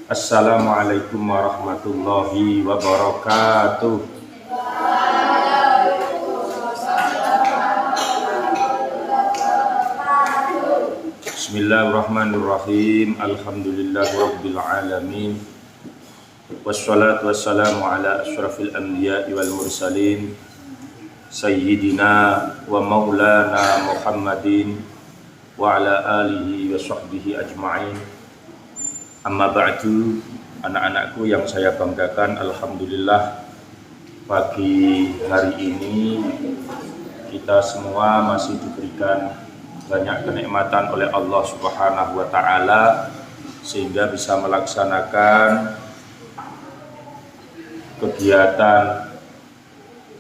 Assalamualaikum warahmatullahi wabarakatuh. Bismillahirrahmanirrahim. Alhamdulillahirabbil alamin. Wassalatu wassalamu ala asyrafil anbiya'i wal mursalin sayyidina wa maulana Muhammadin wa ala alihi wa sahbihi ajma'in. Amma ba'du, anak-anakku yang saya banggakan, alhamdulillah pagi hari ini kita semua masih diberikan banyak kenikmatan oleh Allah Subhanahu wa taala sehingga bisa melaksanakan kegiatan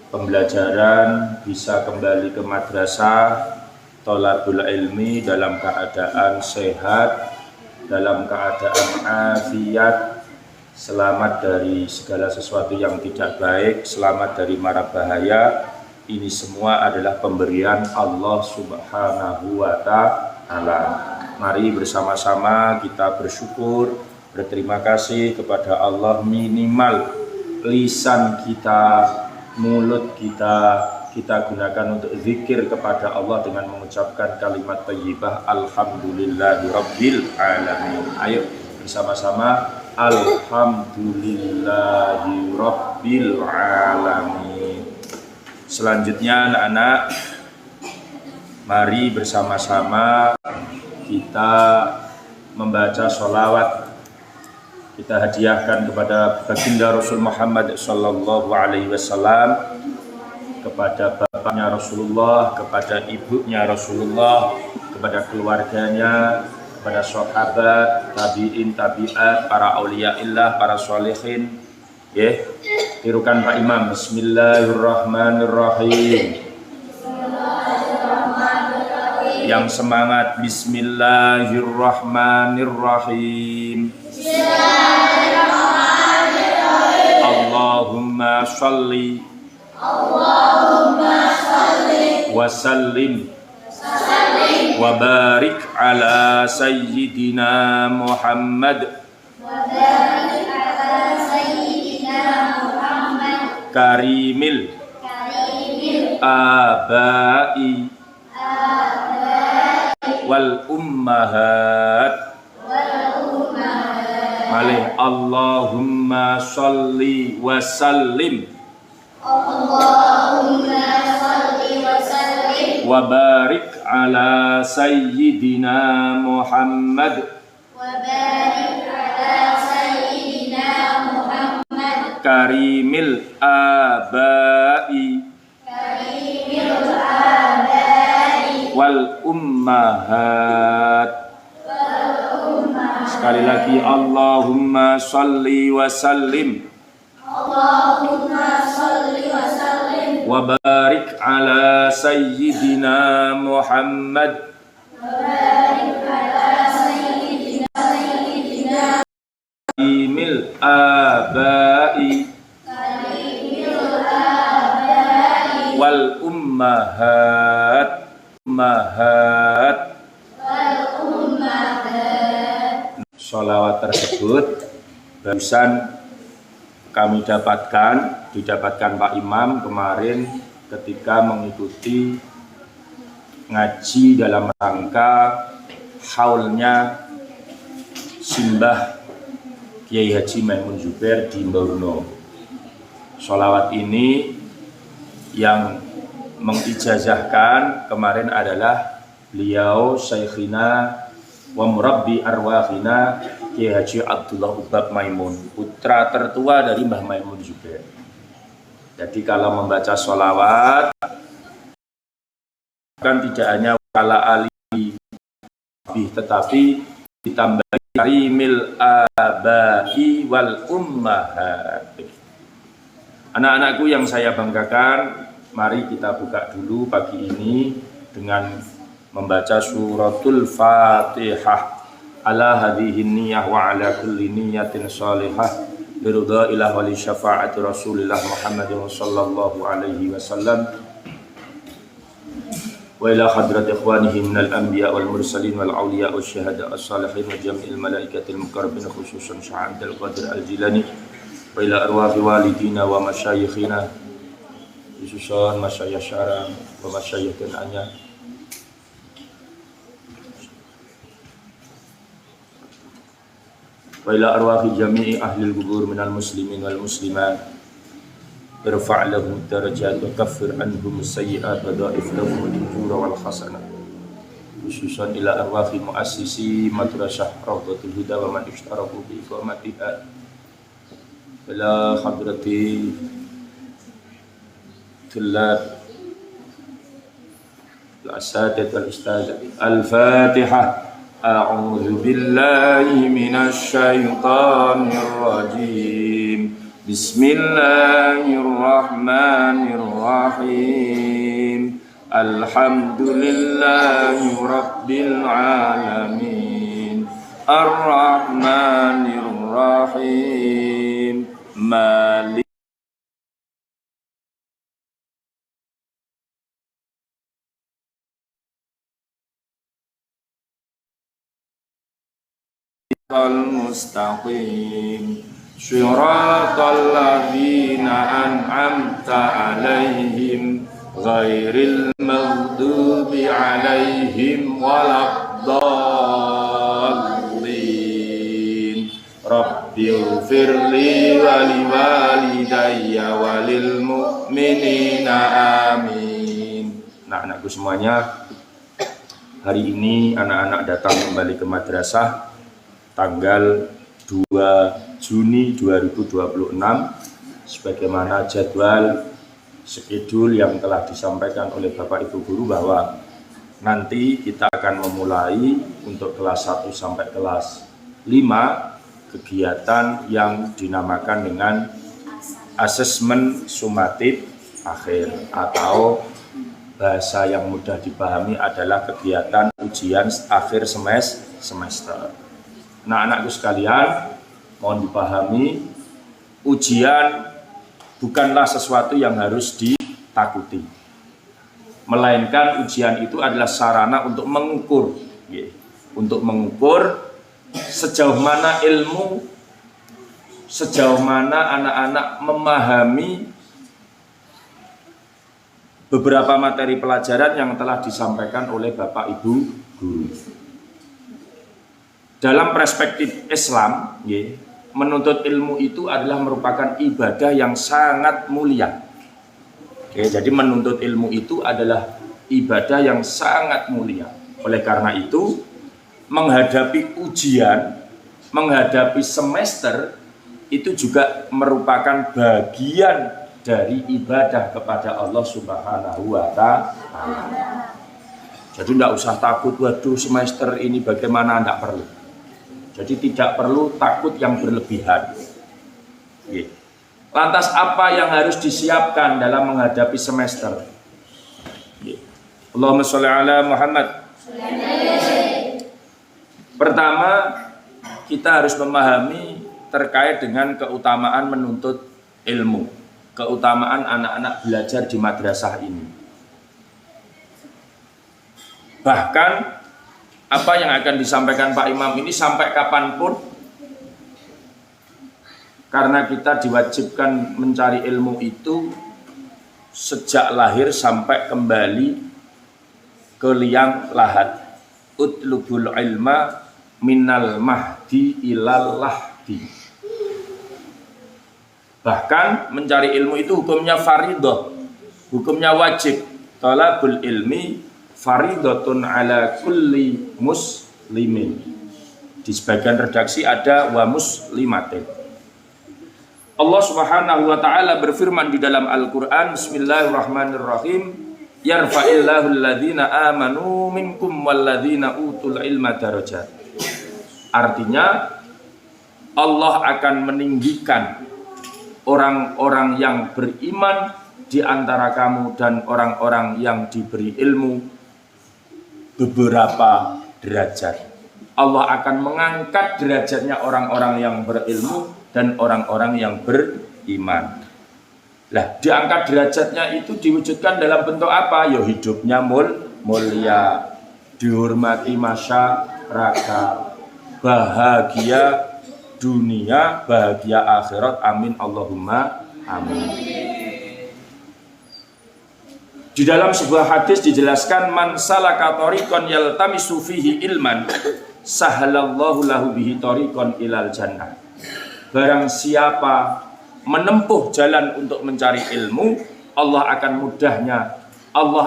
pembelajaran, bisa kembali ke madrasah thalabul ilmi dalam keadaan sehat, dalam keadaan afiat, selamat dari segala sesuatu yang tidak baik, selamat dari mara bahaya. Ini semua adalah pemberian Allah Subhanahu wa taala. Mari bersama-sama kita bersyukur, berterima kasih kepada Allah. Minimal lisan kita, mulut kita gunakan untuk zikir kepada Allah dengan mengucapkan kalimat thayyibah alhamdulillahirabbil alamin. Ayo bersama-sama alhamdulillahirabbil alamin. Selanjutnya anak-anak, mari bersama-sama kita membaca sholawat. Kita hadiahkan kepada baginda Rasul Muhammad sallallahu alaihi wasallam, kepada bapaknya Rasulullah, kepada ibunya Rasulullah, kepada keluarganya, kepada sahabat, tabi'in, tabi'at, para auliyaillah, para sholihin. Tirukan Pak Imam. Bismillahirrahmanirrahim. Yang semangat. Bismillahirrahmanirrahim. Allahumma sholli wa sallim wa barik ala sayyidina Muhammad karimil abai wal ummahat. Malih Allahumma sholli wa sallim wa barik ala sayyidina Muhammad karimil abai wal ummahat. Sekali lagi, Allahumma sholli wa sallim wa barik ala sayyidina Muhammad karimil abai wal ummahat. Sholawat tersebut barusan kami didapatkan Pak Imam kemarin ketika mengikuti ngaji dalam rangka haulnya simbah Kiai Haji Maimun Zubair di Borno. Sholawat ini yang mengijazahkan kemarin adalah beliau Syekhina wa murabbi arwahina Kiai Haji Abdullah Ubab Maimun, putra tertua dari Mbah Maimun Zubair. Jadi kalau membaca sholawat kan tidak hanya wala ali tetapi ditambah karimil abai wal ummahat. Anak-anakku yang saya banggakan, mari kita buka dulu pagi ini dengan membaca suratul Fatihah. Ala hadhihi niyyah wa ala kulli niyyatin shalihah biridha ilah wa li syafa'ati Rasulillah Muhammadin sallallahu alaihi wasallam وإلى حضرة إخوانه من الأنبياء والمرسلين والأولياء والشهداء الصالحين وجميع الملائكة المقربين خصوصا شيخ عبد القادر الجيلاني وإلى أرواح والدينا ومشايخنا خصوصا مشايخ syarah ومشايخ Anyar وإلى أرواح جميع أهل القبور من المسلمين والمسلمات ارفع لهم الدرجات وكفر عنهم السيئات وضاعف لهم الأجور والحسنات خصوصا إلى أرواح مؤسسي مدرسة روضة الهدى ومن اشتركوا بإقامتها إلى حضرة طلاب الأساتذة والأستاذ الفاتحة أعوذ بالله من الشيطان الرجيم بسم الله الرحمن الرحيم الحمد لله رب العالمين الرحمن الرحيم مالك المستقيم صراط الذين أنعمت عليهم غير المغضوب عليهم ولا الضالين رب اغفر لي ولوالدي وللمؤمنين آمين. Nah, anakku semuanya, hari ini anak-anak datang kembali ke madrasah tanggal 2 Juni 2026 sebagaimana jadwal skedul yang telah disampaikan oleh Bapak Ibu Guru bahwa nanti kita akan memulai untuk kelas 1 sampai kelas 5 kegiatan yang dinamakan dengan asesmen sumatif akhir atau bahasa yang mudah dipahami adalah kegiatan ujian akhir semester. Nah, anakku sekalian, mohon dipahami, ujian bukanlah sesuatu yang harus ditakuti. Melainkan ujian itu adalah sarana untuk mengukur, sejauh mana ilmu, sejauh mana anak-anak memahami beberapa materi pelajaran yang telah disampaikan oleh Bapak Ibu Guru. Dalam perspektif Islam, menuntut ilmu itu adalah merupakan ibadah yang sangat mulia. Jadi menuntut ilmu itu adalah ibadah yang sangat mulia. Oleh karena itu, menghadapi ujian, menghadapi semester, itu juga merupakan bagian dari ibadah kepada Allah Subhanahu wa Ta'ala. Jadi tidak usah takut, waduh semester ini bagaimana, tidak perlu. Jadi tidak perlu takut yang berlebihan. Lantas apa yang harus disiapkan dalam menghadapi semester? Allahumma sholli ala Muhammad. Pertama, kita harus memahami terkait dengan keutamaan menuntut ilmu, keutamaan anak-anak belajar di madrasah ini. Bahkan apa yang akan disampaikan Pak Imam ini sampai kapanpun, karena kita diwajibkan mencari ilmu itu sejak lahir sampai kembali ke liang lahat. Utlubul ilma minal mahdi ilal lahdi. Bahkan mencari ilmu itu hukumnya fardhu, hukumnya wajib. Talabul ilmi faridatun ala kulli muslimin. Di sebagian redaksi ada wa muslimatin. Allah Subhanahu wa taala berfirman di dalam Al-Qur'an, bismillahirrahmanirrahim, yarfa'illahu alladhina amanu minkum walladhina utul ilma darajat. Artinya Allah akan meninggikan orang-orang yang beriman di antara kamu dan orang-orang yang diberi ilmu beberapa derajat. Allah akan mengangkat derajatnya orang-orang yang berilmu dan orang-orang yang beriman. Lah, diangkat derajatnya itu diwujudkan dalam bentuk apa? Ya hidupnya mulia, dihormati masyarakat, bahagia dunia, bahagia akhirat. Amin Allahumma amin. Di dalam sebuah hadis dijelaskan, man salaka tariqan yaltamisu fihi ilman sahalallahu lahu bihi tariqan ilal jannah. Barang siapa menempuh jalan untuk mencari ilmu, Allah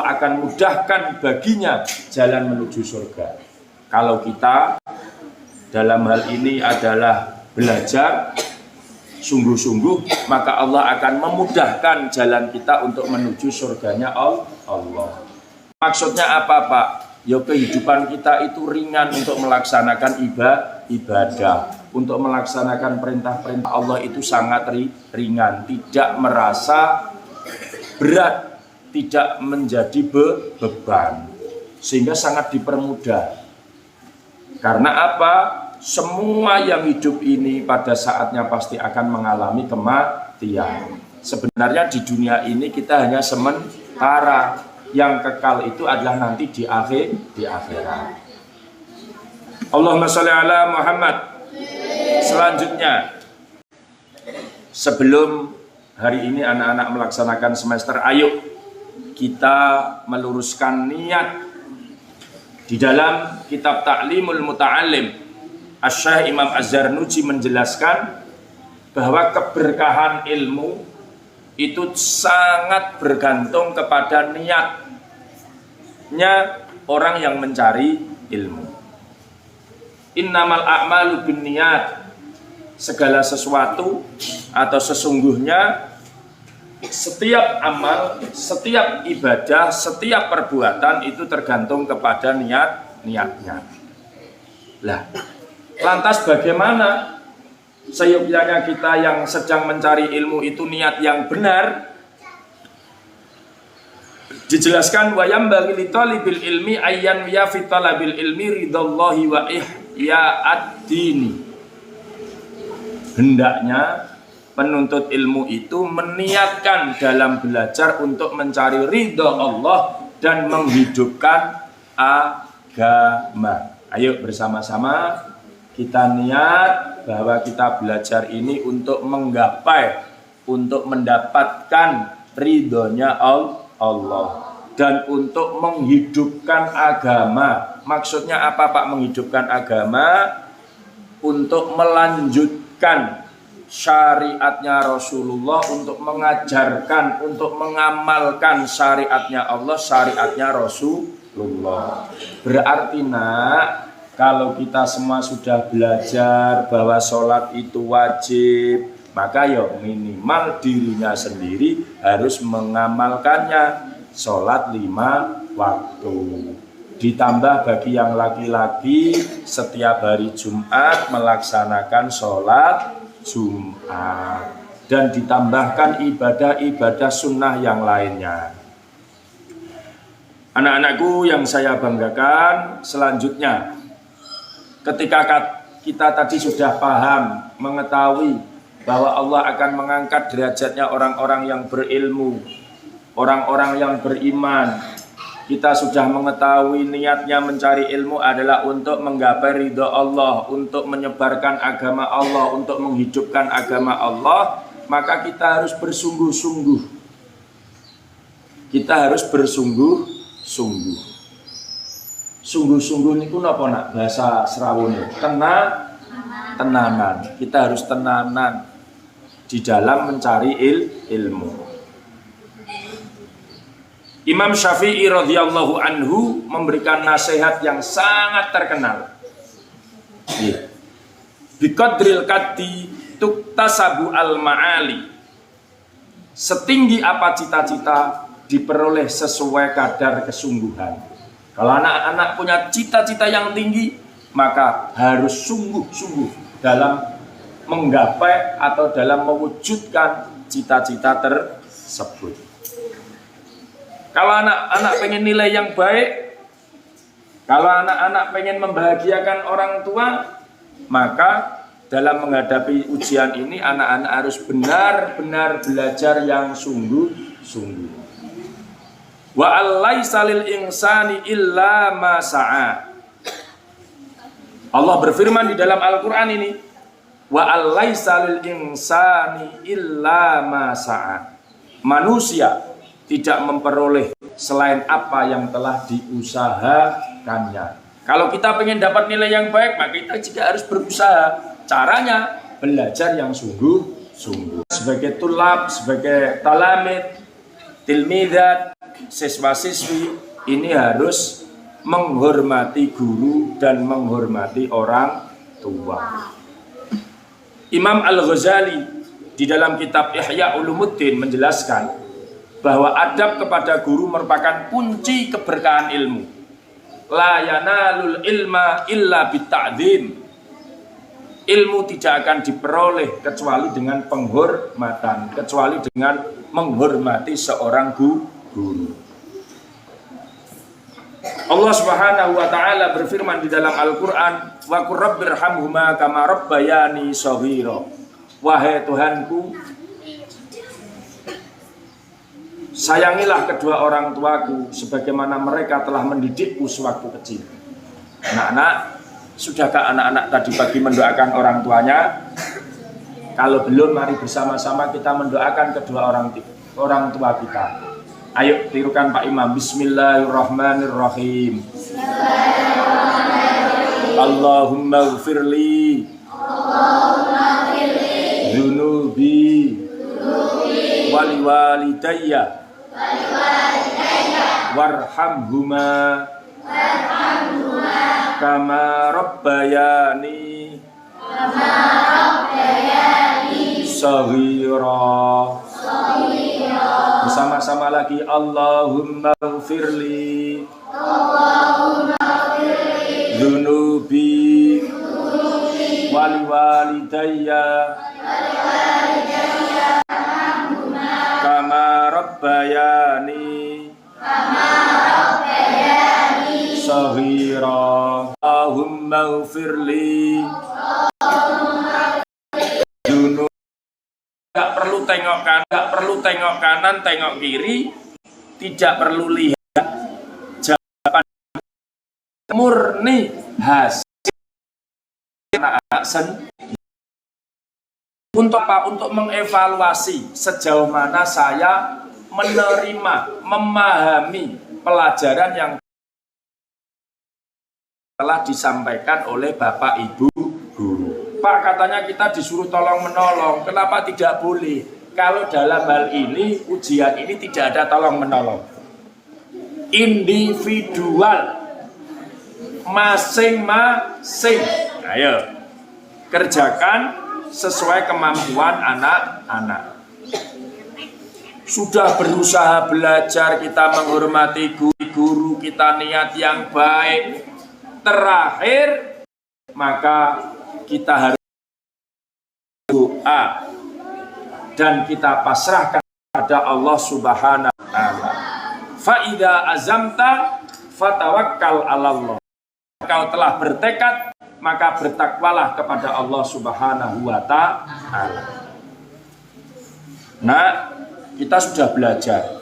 akan mudahkan baginya jalan menuju surga. Kalau kita dalam hal ini adalah belajar sungguh-sungguh, maka Allah akan memudahkan jalan kita untuk menuju surganya Allah. Maksudnya apa, Pak? Ya, kehidupan kita itu ringan untuk melaksanakan ibadah, untuk melaksanakan perintah-perintah Allah itu sangat ringan, tidak merasa berat, tidak menjadi beban, sehingga sangat dipermudah. Karena apa? Semua yang hidup ini pada saatnya pasti akan mengalami kematian. Sebenarnya di dunia ini kita hanya sementara, yang kekal itu adalah nanti di akhirat. Allahumma sholli ala Muhammad. Selanjutnya, sebelum hari ini anak-anak melaksanakan semester, ayo kita meluruskan niat. Di dalam kitab Ta'limul Muta'allim, Asy-Syaikh Imam Az-Zarnuji menjelaskan bahwa keberkahan ilmu itu sangat bergantung kepada niatnya orang yang mencari ilmu. Innamal a'malu binniyat. Segala sesuatu atau sesungguhnya setiap amal, setiap ibadah, setiap perbuatan itu tergantung kepada niatnya. Lah, lantas bagaimana seyogyanya kita yang sedang mencari ilmu itu niat yang benar? Dijelaskan, wa yambaghi li talibil ilmi ayyan ya fi talabil ilmi ridallahi wa ihya'ad-dini. Hendaknya penuntut ilmu itu meniatkan dalam belajar untuk mencari ridha Allah dan menghidupkan agama. Ayo bersama-sama kita niat bahwa kita belajar ini untuk menggapai, untuk mendapatkan ridhonya Allah dan untuk menghidupkan agama. Maksudnya apa, Pak, menghidupkan agama? Untuk melanjutkan syariatnya Rasulullah, untuk mengajarkan, untuk mengamalkan syariatnya Allah, syariatnya Rasulullah. Berarti nak, kalau kita semua sudah belajar bahwa sholat itu wajib, maka ya minimal dirinya sendiri harus mengamalkannya. Sholat 5 waktu. Ditambah bagi yang laki-laki setiap hari Jumat melaksanakan sholat Jumat. Dan ditambahkan ibadah-ibadah sunnah yang lainnya. Anak-anakku yang saya banggakan, selanjutnya ketika kita tadi sudah paham, mengetahui bahwa Allah akan mengangkat derajatnya orang-orang yang berilmu, orang-orang yang beriman. Kita sudah mengetahui niatnya mencari ilmu adalah untuk menggapai ridha Allah, untuk menyebarkan agama Allah, untuk menghidupkan agama Allah. Maka kita harus bersungguh-sungguh. Kita harus bersungguh-sungguh. Sungguh-sungguh niku napa nak bahasa Serawone? Tenanan. Kita harus tenanan di dalam mencari ilmu. Imam Syafi'i radhiyallahu anhu memberikan nasihat yang sangat terkenal. Biqadril qaddi tuktasabu al-ma'ali. Setinggi apa cita-cita diperoleh sesuai kadar kesungguhan. Kalau anak-anak punya cita-cita yang tinggi, maka harus sungguh-sungguh dalam menggapai atau dalam mewujudkan cita-cita tersebut. Kalau anak-anak pengen nilai yang baik, kalau anak-anak pengen membahagiakan orang tua, maka dalam menghadapi ujian ini anak-anak harus benar-benar belajar yang sungguh-sungguh. Wa allaisa lil insani illa ma sa'a. Allah berfirman di dalam Al-Qur'an ini, wa allaisa lil insani illa ma sa'a. Manusia tidak memperoleh selain apa yang telah diusahakannya. Kalau kita ingin dapat nilai yang baik, maka kita juga harus berusaha. Caranya belajar yang sungguh-sungguh. Sebagai tulab, sebagai talamid, tilmidat, siswa-siswi, ini harus menghormati guru dan menghormati orang tua. Imam Al-Ghazali di dalam kitab Ihya Ulumuddin menjelaskan bahwa adab kepada guru merupakan kunci keberkahan ilmu. La yanalul ilma illa bitta'dzim. Ilmu tidak akan diperoleh kecuali dengan penghormatan, kecuali dengan menghormati seorang guru. Allah Subhanahu wa taala berfirman di dalam Al-Qur'an, wa qur rabbirhamhuma kama rabbayani shaghira. Wahai Tuhanku, sayangilah kedua orang tuaku sebagaimana mereka telah mendidikku sewaktu kecil. Anak-anak, sudahkah anak-anak tadi pagi mendoakan orang tuanya? Kalau belum, mari bersama-sama kita mendoakan kedua orang tua kita. Ayo tirukan Pak Imam. Bismillahirrahmanirrahim. Allahumma ghfirli dzunubi wali walidayya warhamhuma kama rabbayani shaghira. Bersama-sama lagi. Allahumma ghfirli dzunubi wali walidayya kama rabbayani shaghira. Allahumma ghfirli dzunubi. Gak perlu tengok kanan, gak perlu tengok kanan, tengok kiri, tidak perlu lihat jawaban, murni hasil anak-anak sendiri. Untuk apa? Untuk mengevaluasi sejauh mana saya menerima, memahami pelajaran yang telah disampaikan oleh Bapak Ibu guru. Pak, katanya kita disuruh tolong menolong, kenapa tidak boleh? Kalau dalam hal ini, ujian ini tidak ada tolong menolong, individual, masing-masing. Ayo kerjakan sesuai kemampuan anak-anak. Sudah berusaha belajar, kita menghormati guru, kita niat yang baik. Terakhir, maka kita harus doa dan kita pasrahkan kepada Allah Subhanahu wa taala. Fa idza azamta fatawakkal 'alallah. Kau telah bertekad, maka bertakwalah kepada Allah Subhanahu wa taala. Nah, kita sudah belajar.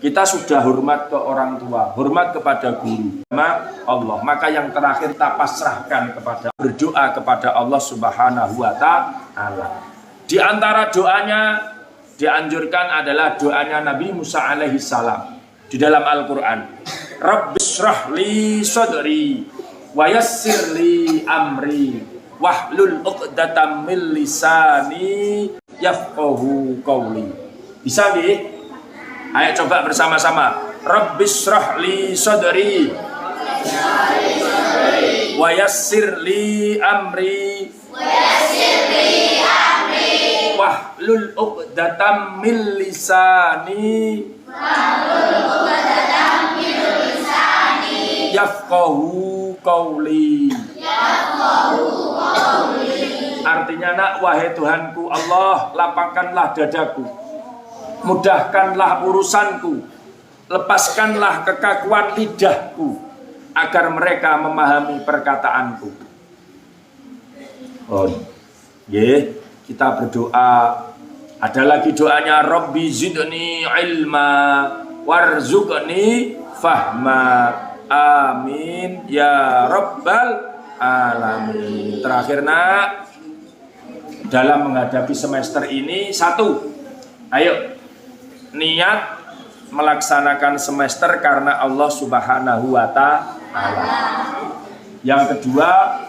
Kita sudah hormat ke orang tua, hormat kepada guru, sama Allah. Maka yang terakhir kita pasrahkan kepada, berdoa kepada Allah Subhanahu wa taala. Di antara doanya dianjurkan adalah doanya Nabi Musa alaihi salam di dalam Al-Qur'an. Rabbishrah li sadri wa yassir li amri wahlul 'uqdatam min lisani yafqahu qawli. Bisa nggih? Ayo coba bersama-sama. Rabbishrah li sadri wa yassir li amri wahlul 'uqdatam min lisani yafqahu qawli. Artinya, nak, wahai Tuhanku Allah, lapangkanlah dadaku, mudahkanlah urusanku, lepaskanlah kekakuan lidahku, agar mereka memahami perkataanku. Oh, kita berdoa. Ada lagi doanya, Rabbi zidni ilma warzuqni fahma. Amin ya rabbal alamin. Terakhir nak, dalam menghadapi semester ini, satu, ayo niat melaksanakan semester karena Allah Subhanahu wa Ta'ala. Yang kedua,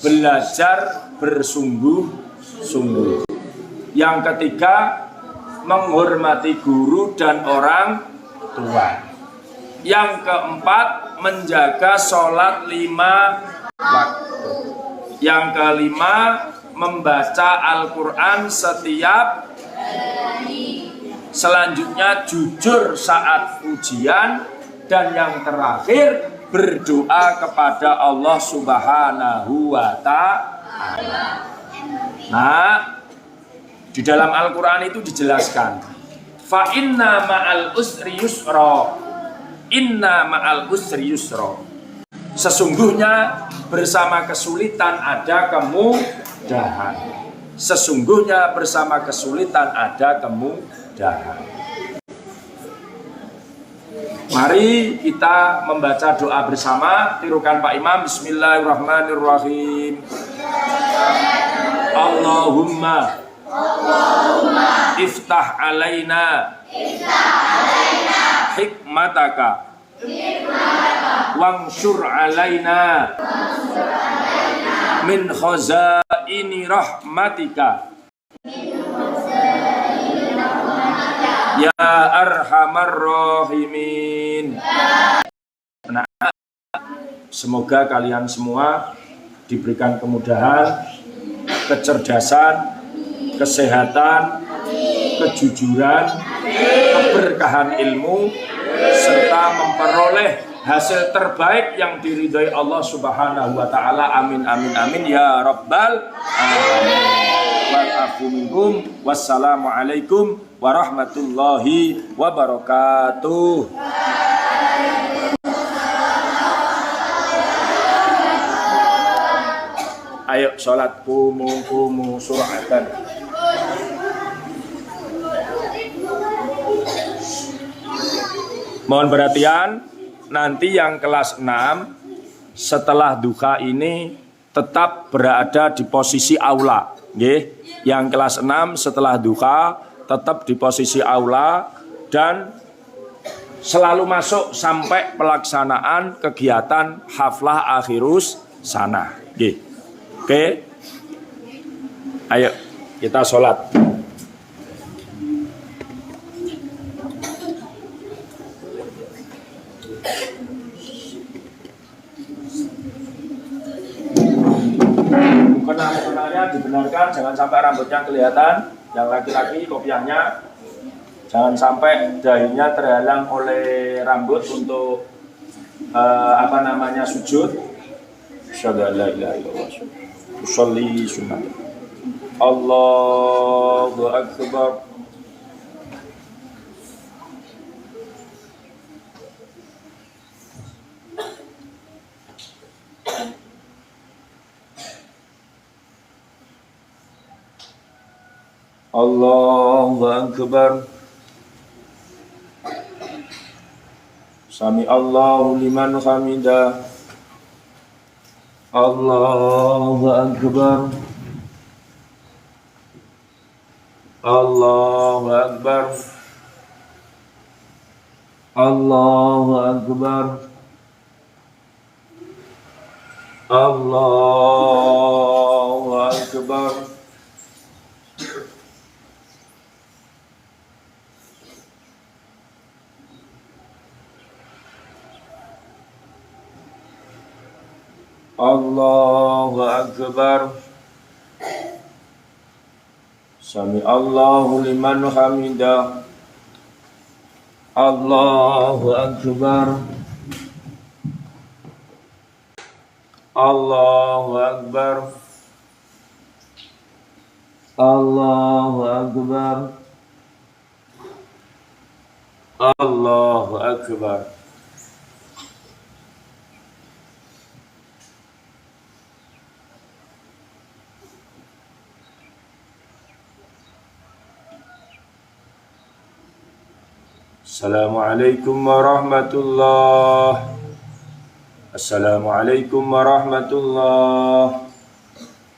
belajar bersungguh-sungguh. Yang ketiga, menghormati guru dan orang tua. Yang keempat, menjaga sholat 5 waktu. Yang kelima, membaca Al-Quran setiap hari. Selanjutnya jujur saat ujian. Dan yang terakhir, berdoa kepada Allah Subhanahu wa Ta'ala. Nah, di dalam Al-Quran itu dijelaskan, fa inna ma'al usri yusra. Inna ma'al usri yusra. Sesungguhnya bersama kesulitan ada kemudahan. Sesungguhnya bersama kesulitan ada kemudahan. Mari kita membaca doa bersama. Tirukan Pak Imam. Bismillahirrahmanirrahim. Allahumma iftah alaina hikmataka wangsur alaina min khazaini rahmatika ya arhamar rahimin. Nah, semoga kalian semua diberikan kemudahan, kecerdasan, kesehatan, kejujuran, keberkahan ilmu, serta memperoleh hasil terbaik yang diridhai Allah Subhanahu wa Ta'ala. Amin amin amin ya rabbal alamin. Wassalamualaikum warahmatullahi wabarakatuh. Ayo sholat kumu suratan. Mohon perhatian, nanti yang kelas 6 setelah duha ini tetap berada di posisi aula. Yang kelas 6 setelah duha tetap di posisi aula dan selalu masuk sampai pelaksanaan kegiatan haflah akhirus sana. Oke, ayo kita sholat. Mukena dibenarkan, jangan sampai rambutnya kelihatan. Yang laki-laki kopiahnya jangan sampai dahinya terhalang oleh rambut untuk sujud. Syadallah ilaha illallah. Usolli sunnah. Allahu akbar. Allahu akbar. Sami Allahu liman hamidah. Allahu akbar. Allahu akbar. Allahu akbar. Allahu akbar. Allahu akbar. Sami Allahu liman hamidah. Allahu akbar. Allahu akbar. Allahu akbar. Allahu akbar. Assalamualaikum warahmatullahi. Assalamualaikum warahmatullahi.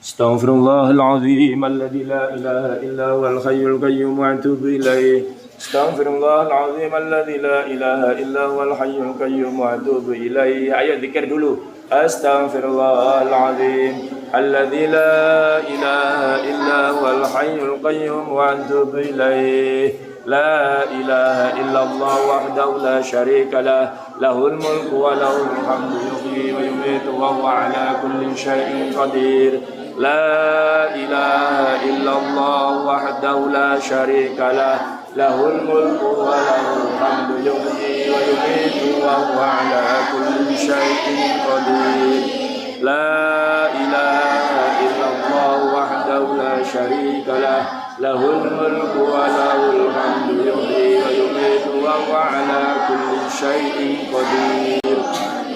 Astaghfirullahal azim alladzi la ilaha illa huwal hayyul qayyum wa atubu ilaih. Astaghfirullahal azim alladzi la ilaha illa huwal hayyul qayyum wa atubu ilaih. Ayo zikir dulu. Astaghfirullahal azim alladzi la ilaha illa huwal hayyul qayyum wa atubu ilaih. La ilaha illallah wahdahu la syarika lah, lahul mulku wa lahul hamdu yuhyi wa yumiitu wa huwa ala kulli syai'in qadir. La ilaha illallah wahdahu la syarika lah, lahul mulku wa lahul hamdu yuhyi wa yumiitu wa huwa ala kulli syai'in qadir. La ilaha illallah wahdahu la syarika lah, lahul mulku wa lahul hamdu yuhyi wa yumiitu wa huwa ala kulli syai'in qadir.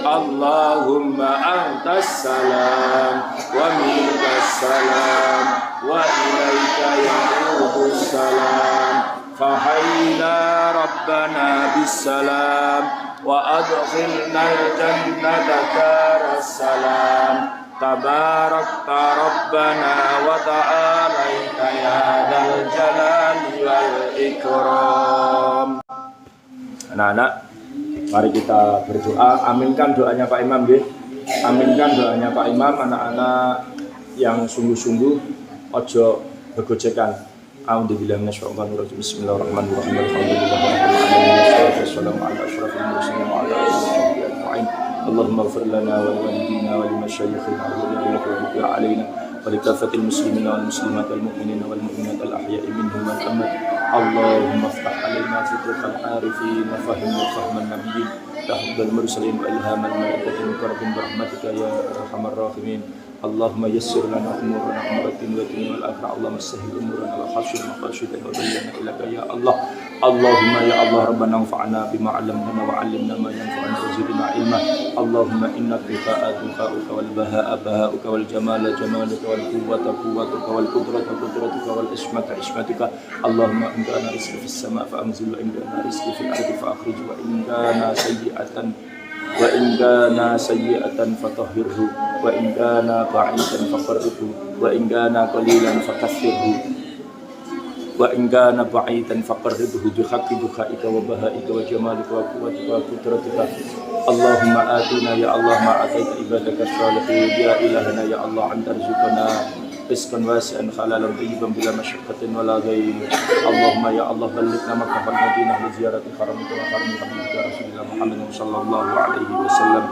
Allahumma antas salam wa minkas salam wa ilaika ya'udus salam. Fahayna rabbana bis salam wa adkhilna al-jannata daras salam. Tabarakta rabbana wa ta'alaita ya dzal jalali wal ikram. Anak-anak, mari kita berdoa. Aminkan doanya Pak Imam nggih. Aminkan doanya Pak Imam. Anak-anak yang sungguh-sungguh ojo begojekan. A'udzubillahi minasyaitonir rajim. Bismillahirrahmanirrahim. Alhamdulillahirabbil alamin. Allahumma ighfir lana wa liwalidina wa limasyayikhina wa lillahi alaina wa likaffatil muslimina wal muslimat wal mu'minina wal mu'minat al ahya'i minhum wal amwat. Allahumma iftah alaina fitraqal arifin wa fahimna fahman nabiyyin tahbal mursalin wa ilhamal malaikati mukarramin birahmatika ya arhamar rahimin. Allahumma yassir lana umurana umratin wa dunya wal akhirah. Allahumma sahhil umurana wa khashir maqasidana wa bayyana ilaka ya Allah. Allahumma ya Allah rabbana anfa'na bima 'allamtana wa 'allimna ma yanfa'una wa zidna ilma. Allahumma innaka du'a'uka wal baha'a baha'uka wal jamala jamaluka wal quwwata quwwatuka wal qudrata qudratuka wal ismata ismatuka. Allahumma in kana rizqi fis sama' fa anzil wa in kana rizqi fil ardi fa akhrij wa in kana sayyi'atan fatahhirhu wa in kana ba'idan faqarribhu wa in kana qalilan fakaththirhu wa in kana ba'idan faqarribhu bi haqqi duhaika wa bahaika wa jamalika wa quwwatika wa qudratika. Allahumma atina ya Allah ma ataita ibadaka shalihin ya ilahana ya Allah anta rizqana rizqan wasi'an halalan tayyiban bila masyaqqatin wala ghairi. Allahumma ya Allah ballighna Makkah wal Madinah li ziyarati haramika wa harami habibika Rasulullah Muhammad sallallahu alaihi wasallam.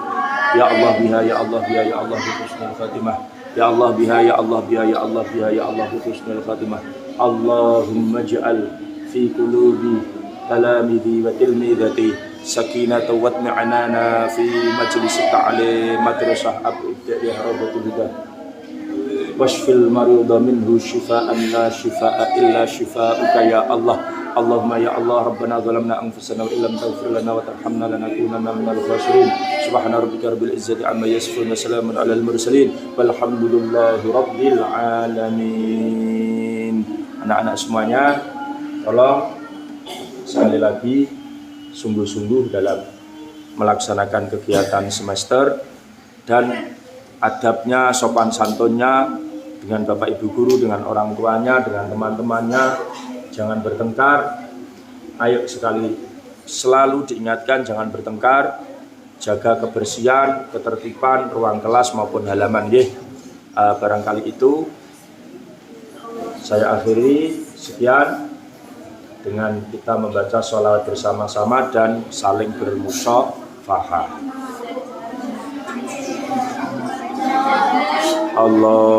Ya Allah biha ya Allah biha ya Allah bi husnil khatimah. Ya Allah biha ya Allah biha ya Allah biha ya Allah bi husnil khatimah. Allahumma ij'al fi qulubi talamidi wa tilmidati sakinata wa tma'anana fi majlis ta'lim madrasah Abu Ibtida'iyah Rawdatul Huda. Washfil marida minhu shifaan la shifaa illa shifaa'uka ya Allah. Allahumma ya Allah rabbana zalamna anfusana wa illam taghfir lana wa tarhamna lanakunanna minal khasirin. Subhana rabbika rabbil izzati amma yasifun wa salamun alal mursalin walhamdulillahi rabbil alamin. Anak-anak semuanya, tolong sekali lagi sungguh-sungguh dalam melaksanakan kegiatan semester dan adabnya, sopan santunnya dengan Bapak Ibu guru, dengan orang tuanya, dengan teman-temannya. Jangan bertengkar. Ayo sekali selalu diingatkan jangan bertengkar. Jaga kebersihan, ketertiban ruang kelas maupun halaman nggih. Barangkali itu saya akhiri sekian dengan kita membaca sholawat bersama-sama dan saling bermusyafahah. Allah